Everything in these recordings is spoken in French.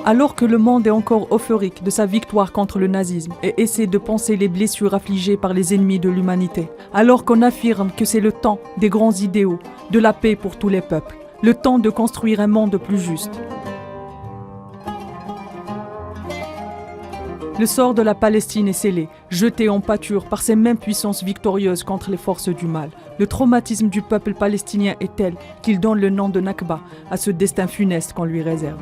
Alors que le monde est encore euphorique de sa victoire contre le nazisme et essaie de penser les blessures affligées par les ennemis de l'humanité, alors qu'on affirme que c'est le temps des grands idéaux, de la paix pour tous les peuples, le temps de construire un monde plus juste. Le sort de la Palestine est scellé, jeté en pâture par ces mêmes puissances victorieuses contre les forces du mal. Le traumatisme du peuple palestinien est tel qu'il donne le nom de Nakba à ce destin funeste qu'on lui réserve.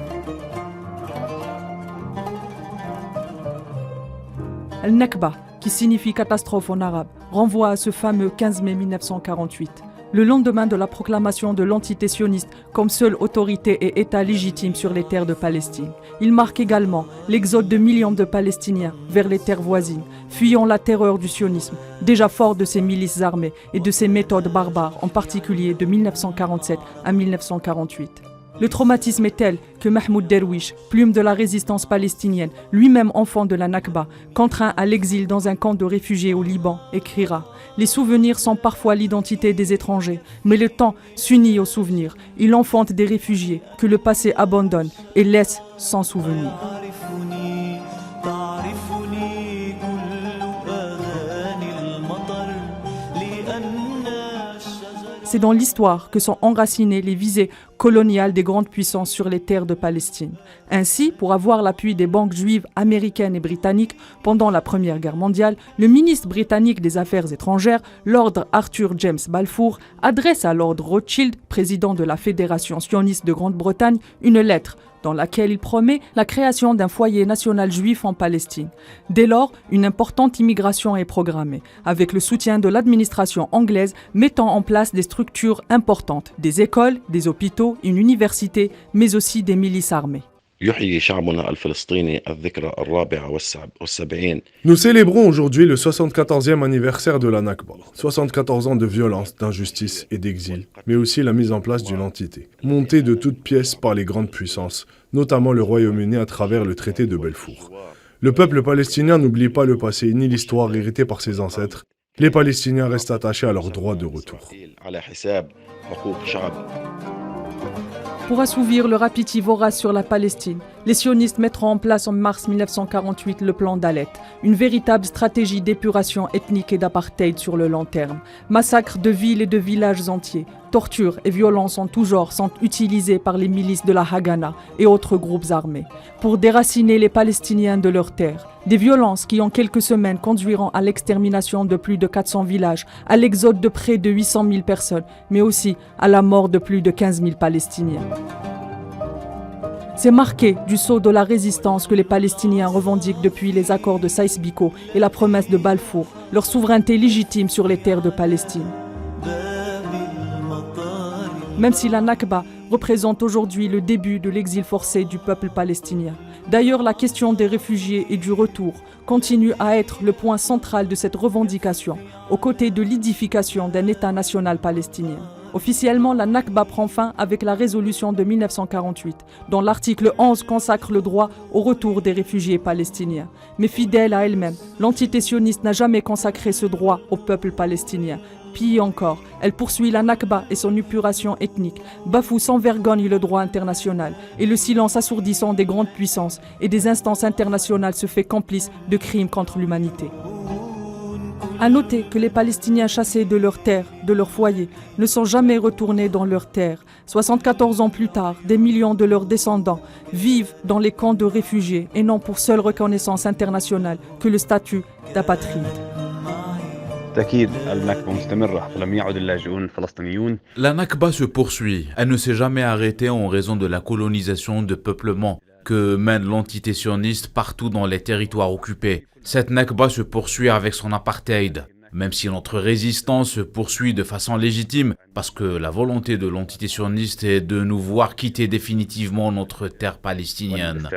Al-Nakba, qui signifie catastrophe en arabe, renvoie à ce fameux 15 mai 1948. Le lendemain de la proclamation de l'entité sioniste comme seule autorité et État légitime sur les terres de Palestine. Il marque également l'exode de millions de Palestiniens vers les terres voisines, fuyant la terreur du sionisme, déjà fort de ses milices armées et de ses méthodes barbares, en particulier de 1947 à 1948. Le traumatisme est tel que Mahmoud Derwish, plume de la résistance palestinienne, lui-même enfant de la Nakba, contraint à l'exil dans un camp de réfugiés au Liban, écrira « Les souvenirs sont parfois l'identité des étrangers, mais le temps s'unit aux souvenirs. Il enfante des réfugiés que le passé abandonne et laisse sans souvenir. » C'est dans l'histoire que sont enracinées les visées coloniales des grandes puissances sur les terres de Palestine. Ainsi, pour avoir l'appui des banques juives américaines et britanniques pendant la Première Guerre mondiale, le ministre britannique des Affaires étrangères, Lord Arthur James Balfour, adresse à Lord Rothschild, président de la Fédération sioniste de Grande-Bretagne, une lettre dans laquelle il promet la création d'un foyer national juif en Palestine. Dès lors, une importante immigration est programmée, avec le soutien de l'administration anglaise mettant en place des structures importantes, des écoles, des hôpitaux, une université, mais aussi des milices armées. Nous célébrons aujourd'hui le 74e anniversaire de la Nakba. 74 ans de violence, d'injustice et d'exil, mais aussi la mise en place d'une entité, montée de toutes pièces par les grandes puissances, notamment le Royaume-Uni à travers le traité de Belfort. Le peuple palestinien n'oublie pas le passé ni l'histoire héritée par ses ancêtres. Les Palestiniens restent attachés à leurs droits de retour. Pour assouvir leur appétit vorace sur la Palestine, les sionistes mettront en place en mars 1948 le plan Dalet, une véritable stratégie d'épuration ethnique et d'apartheid sur le long terme. Massacres de villes et de villages entiers, tortures et violences en tout genre sont utilisées par les milices de la Haganah et autres groupes armés pour déraciner les Palestiniens de leurs terres. Des violences qui en quelques semaines conduiront à l'extermination de plus de 400 villages, à l'exode de près de 800 000 personnes, mais aussi à la mort de plus de 15 000 Palestiniens. C'est marqué du sceau de la résistance que les Palestiniens revendiquent depuis les accords de Sykes-Picot et la promesse de Balfour, leur souveraineté légitime sur les terres de Palestine. Même si la Nakba représente aujourd'hui le début de l'exil forcé du peuple palestinien. D'ailleurs, la question des réfugiés et du retour continue à être le point central de cette revendication, aux côtés de l'édification d'un État national palestinien. Officiellement, la Nakba prend fin avec la résolution de 1948, dont l'article 11 consacre le droit au retour des réfugiés palestiniens. Mais fidèle à elle-même, l'entité sioniste n'a jamais consacré ce droit au peuple palestinien. Pire encore, elle poursuit la Nakba et son épuration ethnique, bafoue sans vergogne le droit international, et le silence assourdissant des grandes puissances et des instances internationales se fait complice de crimes contre l'humanité. À noter que les Palestiniens chassés de leurs terres, de leurs foyers, ne sont jamais retournés dans leurs terres. 74 ans plus tard, des millions de leurs descendants vivent dans les camps de réfugiés et n'ont pour seule reconnaissance internationale que le statut d'apatride. La Nakba se poursuit. Elle ne s'est jamais arrêtée en raison de la colonisation de peuplement que mène l'entité sioniste partout dans les territoires occupés. Cette Nakba se poursuit avec son apartheid, même si notre résistance se poursuit de façon légitime, parce que la volonté de l'entité sioniste est de nous voir quitter définitivement notre terre palestinienne.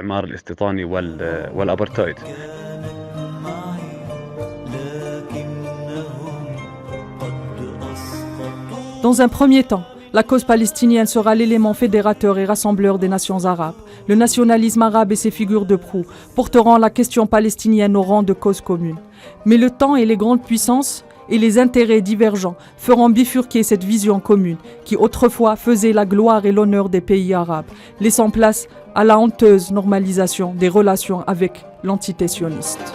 Dans un premier temps, la cause palestinienne sera l'élément fédérateur et rassembleur des nations arabes. Le nationalisme arabe et ses figures de proue porteront la question palestinienne au rang de cause commune. Mais le temps et les grandes puissances et les intérêts divergents feront bifurquer cette vision commune qui autrefois faisait la gloire et l'honneur des pays arabes, laissant place à la honteuse normalisation des relations avec l'entité sioniste.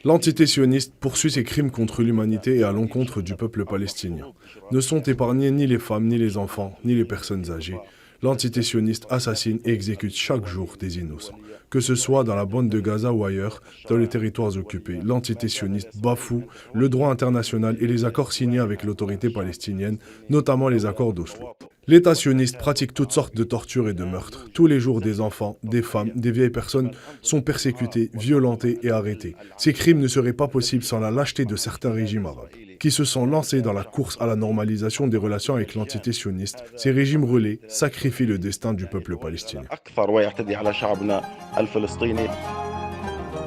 L'entité sioniste poursuit ses crimes contre l'humanité et à l'encontre du peuple palestinien. Ne sont épargnés ni les femmes, ni les enfants, ni les personnes âgées. L'entité sioniste assassine et exécute chaque jour des innocents. Que ce soit dans la bande de Gaza ou ailleurs, dans les territoires occupés, l'entité sioniste bafoue le droit international et les accords signés avec l'autorité palestinienne, notamment les accords d'Oslo. L'État sioniste pratique toutes sortes de tortures et de meurtres. Tous les jours, des enfants, des femmes, des vieilles personnes sont persécutées, violentées et arrêtées. Ces crimes ne seraient pas possibles sans la lâcheté de certains régimes arabes, qui se sont lancés dans la course à la normalisation des relations avec l'entité sioniste. Ces régimes relais sacrifient le destin du peuple palestinien.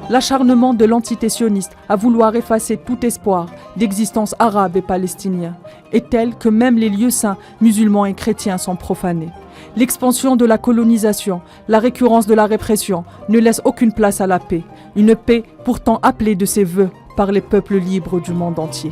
L'acharnement de l'entité sioniste à vouloir effacer tout espoir d'existence arabe et palestinien est tel que même les lieux saints musulmans et chrétiens sont profanés. L'expansion de la colonisation, la récurrence de la répression ne laissent aucune place à la paix, une paix pourtant appelée de ses vœux par les peuples libres du monde entier.